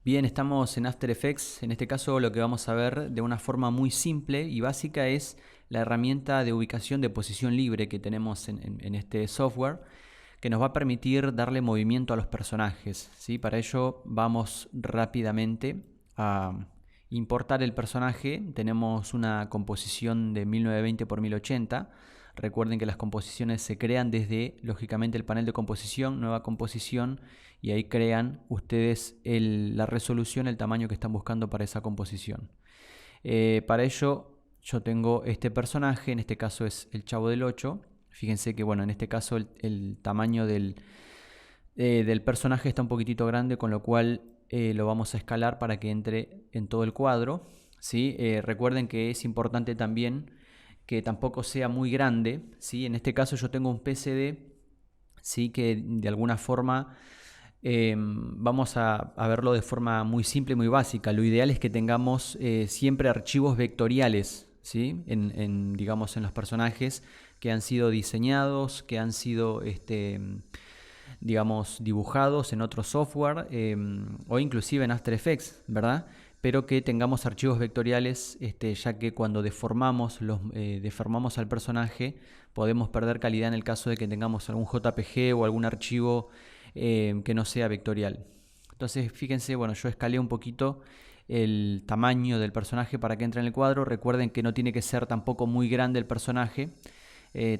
Bien, estamos en After Effects. En este caso lo que vamos a ver de una forma muy simple y básica es la herramienta de ubicación de posición libre que tenemos en este software, que nos va a permitir darle movimiento a los personajes, ¿sí? Para ello vamos rápidamente a importar el personaje. Tenemos una composición de 1920 por 1080. Recuerden que las composiciones se crean desde, lógicamente, el panel de composición, nueva composición, y ahí crean ustedes la resolución, el tamaño que están buscando para esa composición. Para ello yo tengo este personaje, en este caso es el Chavo del 8. Fíjense que bueno, en este caso el tamaño del personaje está un poquitito grande, con lo cual lo vamos a escalar para que entre en todo el cuadro, ¿sí? Recuerden que es importante también que tampoco sea muy grande, ¿sí? En este caso yo tengo un PSD, ¿sí? Que de alguna forma vamos a verlo de forma muy simple, muy básica. Lo ideal es que tengamos siempre archivos vectoriales, ¿sí? Digamos, en los personajes que han sido diseñados, que han sido digamos, dibujados en otro software o inclusive en After Effects, ¿verdad? Pero que tengamos archivos vectoriales, ya que cuando deformamos al personaje podemos perder calidad en el caso de que tengamos algún JPG o algún archivo que no sea vectorial. Entonces, fíjense, bueno, yo escalé un poquito el tamaño del personaje para que entre en el cuadro. Recuerden que no tiene que ser tampoco muy grande el personaje,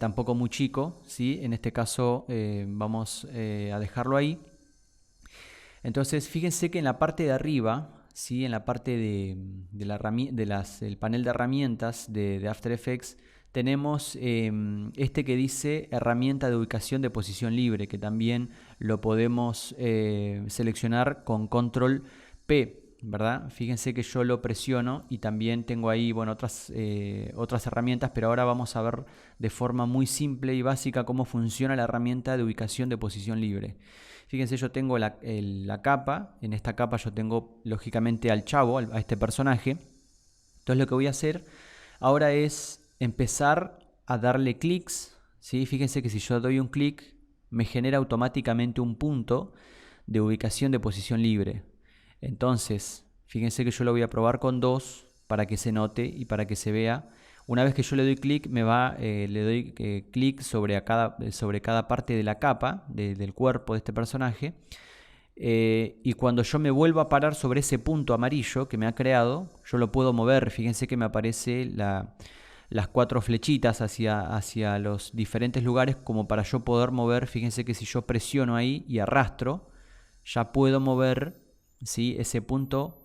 tampoco muy chico, ¿sí? En este caso vamos a dejarlo ahí. Entonces, fíjense que en la parte de arriba, ¿sí? En la parte del panel de herramientas de After Effects, tenemos este que dice herramienta de ubicación de posición libre, que también lo podemos seleccionar con control P, ¿verdad? Fíjense que yo lo presiono y también tengo ahí, bueno, otras herramientas, pero ahora vamos a ver de forma muy simple y básica cómo funciona la herramienta de ubicación de posición libre. Fíjense, yo tengo la capa. En esta capa yo tengo lógicamente al Chavo, a este personaje. Entonces lo que voy a hacer ahora es empezar a darle clics, ¿sí? Fíjense que si yo doy un clic me genera automáticamente un punto de ubicación de posición libre. Entonces, fíjense que yo lo voy a probar con dos para que se note y para que se vea. Una vez que yo le doy clic, le doy clic sobre cada parte de la capa del cuerpo de este personaje. Y cuando yo me vuelvo a parar sobre ese punto amarillo que me ha creado, yo lo puedo mover. Fíjense que me aparece las cuatro flechitas hacia los diferentes lugares como para yo poder mover. Fíjense que si yo presiono ahí y arrastro, ya puedo mover, ¿sí? Ese punto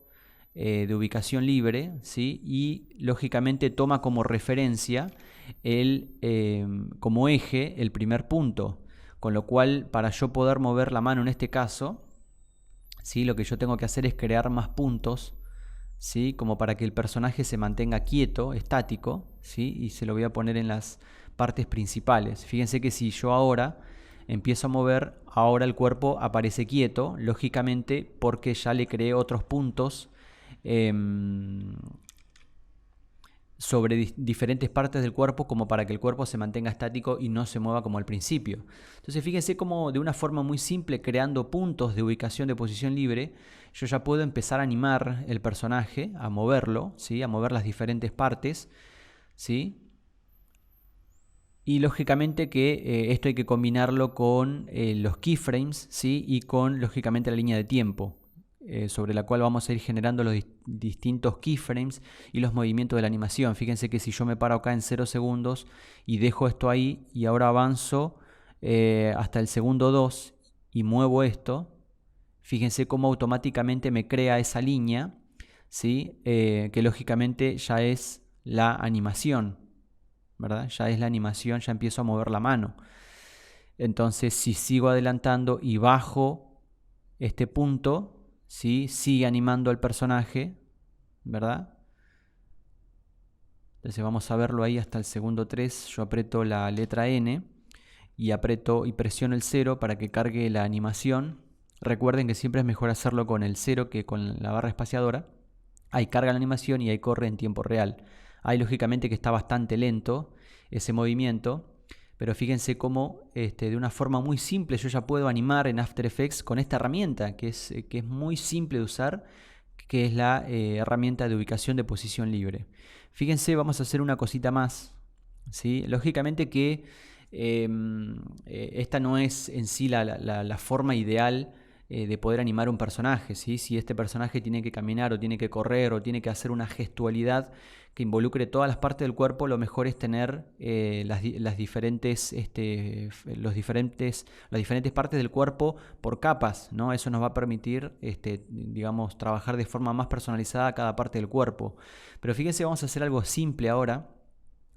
de ubicación libre, ¿sí? Y lógicamente toma como referencia como eje el primer punto, con lo cual para yo poder mover la mano en este caso, ¿sí? Lo que yo tengo que hacer es crear más puntos, ¿sí? Como para que el personaje se mantenga quieto, estático, ¿sí? Y se lo voy a poner en las partes principales. Fíjense que si yo ahora empiezo a mover, ahora el cuerpo aparece quieto, lógicamente porque ya le creé otros puntos eh, sobre diferentes partes del cuerpo, como para que el cuerpo se mantenga estático y no se mueva como al principio. Entonces fíjense cómo de una forma muy simple, creando puntos de ubicación de posición libre, yo ya puedo empezar a animar el personaje, a moverlo, ¿sí? A mover las diferentes partes, ¿sí? Y lógicamente que esto hay que combinarlo con los keyframes, ¿sí? Y con lógicamente la línea de tiempo, sobre la cual vamos a ir generando los distintos keyframes y los movimientos de la animación. Fíjense que si yo me paro acá en 0 segundos y dejo esto ahí y ahora avanzo hasta el segundo 2 y muevo esto, fíjense cómo automáticamente me crea esa línea, ¿sí? Que lógicamente ya es la animación, ¿verdad? Ya es la animación, ya empiezo a mover la mano. Entonces, si sigo adelantando y bajo este punto, ¿sí? Sigue animando al personaje, ¿verdad? Entonces vamos a verlo ahí hasta el segundo 3. Yo aprieto la letra N y aprieto y presiono el 0 para que cargue la animación. Recuerden que siempre es mejor hacerlo con el 0 que con la barra espaciadora. Ahí carga la animación y ahí corre en tiempo real. Ahí lógicamente que está bastante lento ese movimiento, Pero fíjense cómo de una forma muy simple yo ya puedo animar en After Effects con esta herramienta que es muy simple de usar, que es la herramienta de ubicación de posición libre. Fíjense, vamos a hacer una cosita más, ¿sí? Lógicamente que esta no es en sí la forma ideal de poder animar un personaje, ¿sí? Si este personaje tiene que caminar o tiene que correr o tiene que hacer una gestualidad que involucre todas las partes del cuerpo, lo mejor es tener las diferentes partes del cuerpo por capas, ¿no? Eso nos va a permitir, digamos, trabajar de forma más personalizada cada parte del cuerpo. Pero fíjense, vamos a hacer algo simple ahora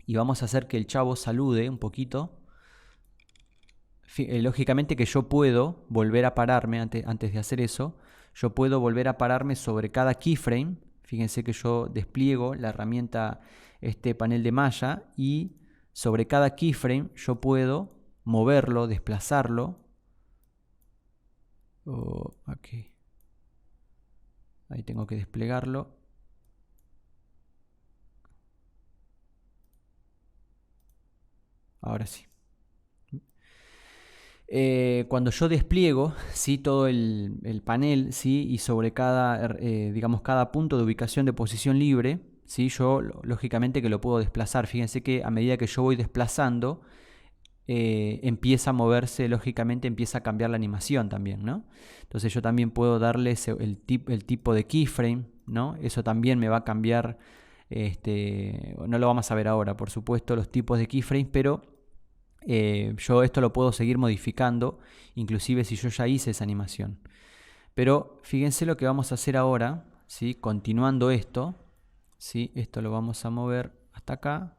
y vamos a hacer que el chavo salude un poquito. Lógicamente que yo puedo volver a pararme antes de hacer eso. Yo puedo volver a pararme sobre cada keyframe. Fíjense que yo despliego la herramienta panel de malla y sobre cada keyframe yo puedo moverlo, desplazarlo. Aquí. Ahí tengo que desplegarlo. Ahora sí. Cuando yo despliego, ¿sí?, todo el panel, ¿sí?, y sobre digamos, cada punto de ubicación de posición libre, ¿sí?, yo lógicamente que lo puedo desplazar. Fíjense que a medida que yo voy desplazando, empieza a moverse, lógicamente empieza a cambiar la animación también, ¿no? Entonces yo también puedo darle el tipo de keyframe, ¿no? Eso también me va a cambiar, no lo vamos a ver ahora, por supuesto, los tipos de keyframes, pero yo esto lo puedo seguir modificando, inclusive si yo ya hice esa animación. Pero fíjense lo que vamos a hacer ahora, ¿sí? Continuando esto, ¿sí? Esto lo vamos a mover hasta acá.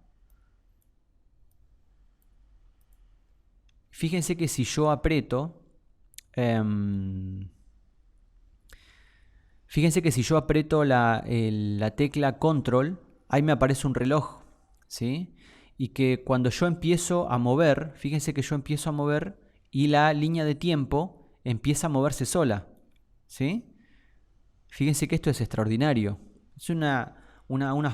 Fíjense que si yo aprieto, la tecla Control, ahí me aparece un reloj, ¿sí? Y que cuando yo empiezo a mover, fíjense que yo empiezo a mover y la línea de tiempo empieza a moverse sola, ¿sí? Fíjense que esto es extraordinario. Es una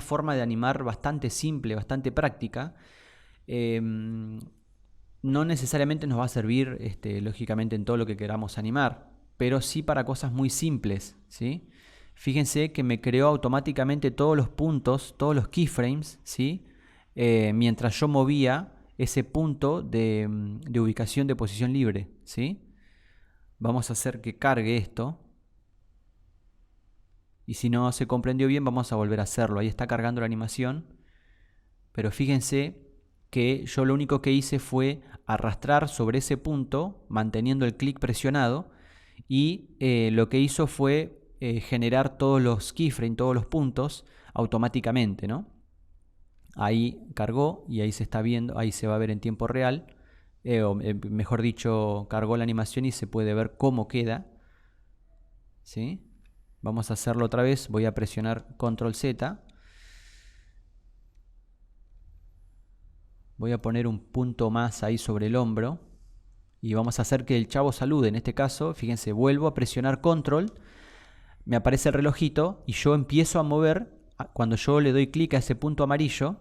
forma de animar bastante simple, bastante práctica. No necesariamente nos va a servir, lógicamente, en todo lo que queramos animar, pero sí para cosas muy simples, ¿sí? Fíjense que me creó automáticamente todos los puntos, todos los keyframes, ¿sí? Mientras yo movía ese punto de ubicación de posición libre, ¿sí? Vamos a hacer que cargue esto. Y si no se comprendió bien, vamos a volver a hacerlo. Ahí está cargando la animación. Pero fíjense que yo lo único que hice fue arrastrar sobre ese punto, manteniendo el clic presionado. Y lo que hizo fue generar todos los keyframes, todos los puntos, automáticamente, ¿no? Ahí cargó y ahí se está viendo, ahí se va a ver en tiempo real. Mejor dicho, cargó la animación y se puede ver cómo queda, ¿sí? Vamos a hacerlo otra vez, voy a presionar Control Z. Voy a poner un punto más ahí sobre el hombro. Y vamos a hacer que el chavo salude. En este caso, fíjense, vuelvo a presionar Control. Me aparece el relojito y yo empiezo a mover. Cuando yo le doy clic a ese punto amarillo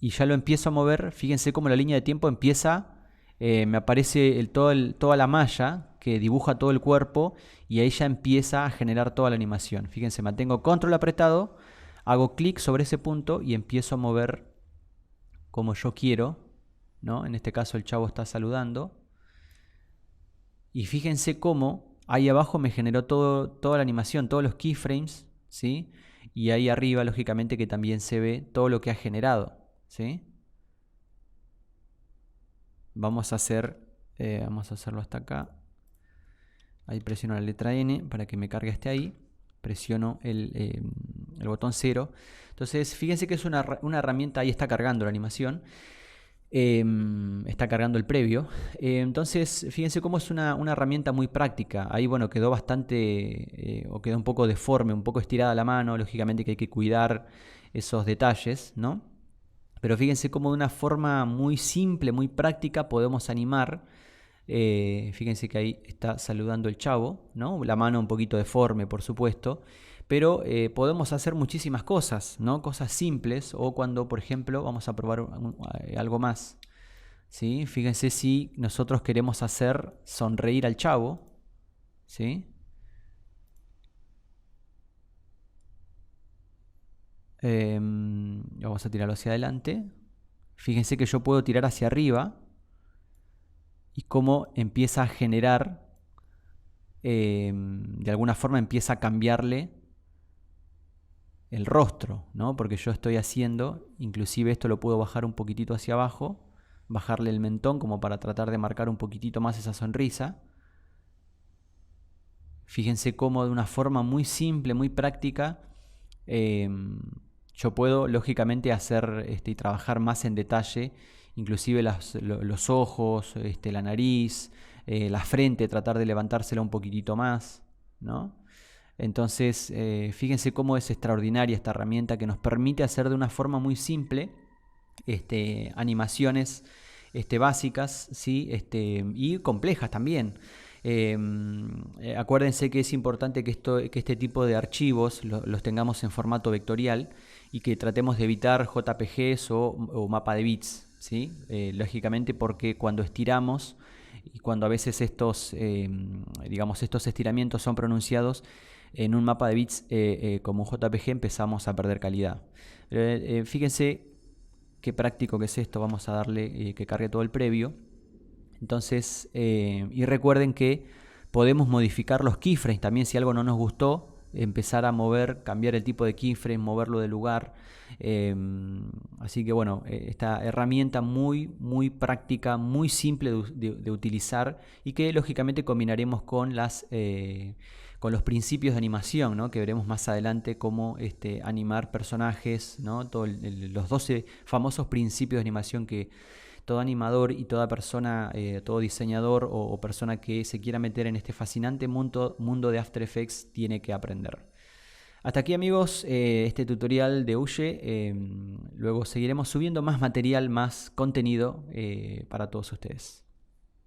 y ya lo empiezo a mover, fíjense cómo la línea de tiempo empieza. Me aparece toda la malla que dibuja todo el cuerpo y ahí ya empieza a generar toda la animación. Fíjense, mantengo Control apretado, hago clic sobre ese punto y empiezo a mover como yo quiero, ¿no? En este caso el chavo está saludando. Y fíjense cómo ahí abajo me generó toda la animación, todos los keyframes, ¿sí? Y ahí arriba, lógicamente, que también se ve todo lo que ha generado, ¿sí? Vamos a hacerlo hasta acá. Ahí presiono la letra N para que me cargue ahí. Presiono el botón 0. Entonces, fíjense que es una herramienta, ahí está cargando la animación. Está cargando el previo. Entonces, fíjense cómo es una herramienta muy práctica. Ahí, bueno, quedó bastante, o quedó un poco deforme, un poco estirada la mano. Lógicamente que hay que cuidar esos detalles, ¿no? Pero fíjense cómo de una forma muy simple, muy práctica, podemos animar. Fíjense que ahí está saludando el chavo, ¿no? La mano un poquito deforme, por supuesto. Pero podemos hacer muchísimas cosas, ¿no? Cosas simples. O cuando, por ejemplo, vamos a probar algo más, ¿sí? Fíjense si nosotros queremos hacer sonreír al chavo, ¿sí? Vamos a tirarlo hacia adelante. Fíjense que yo puedo tirar hacia arriba y cómo empieza a generar, de alguna forma empieza a cambiarle el rostro, ¿no? Porque yo estoy haciendo, inclusive esto lo puedo bajar un poquitito hacia abajo, bajarle el mentón como para tratar de marcar un poquitito más esa sonrisa. Fíjense cómo de una forma muy simple, muy práctica, yo puedo lógicamente hacer y trabajar más en detalle, inclusive los ojos, la nariz, la frente, tratar de levantársela un poquitito más, ¿no? Entonces, fíjense cómo es extraordinaria esta herramienta que nos permite hacer de una forma muy simple animaciones básicas, ¿sí? Y complejas también. Acuérdense que es importante que este tipo de archivos los tengamos en formato vectorial y que tratemos de evitar JPGs o mapa de bits, ¿sí? Lógicamente porque cuando estiramos y cuando a veces digamos, estos estiramientos son pronunciados en un mapa de bits como un JPG, empezamos a perder calidad. Fíjense qué práctico que es esto. Vamos a darle que cargue todo el previo. Entonces, y recuerden que podemos modificar los keyframes también si algo no nos gustó, empezar a mover, cambiar el tipo de keyframe, moverlo de lugar. Así que bueno, esta herramienta muy práctica, muy simple de utilizar y que lógicamente combinaremos con con los principios de animación, ¿no? Que veremos más adelante cómo animar personajes, ¿no? Los 12 famosos principios de animación que todo animador y toda persona, todo diseñador o persona que se quiera meter en este fascinante mundo de After Effects tiene que aprender. Hasta aquí, amigos, este tutorial de Huye. Luego seguiremos subiendo más material, más contenido para todos ustedes.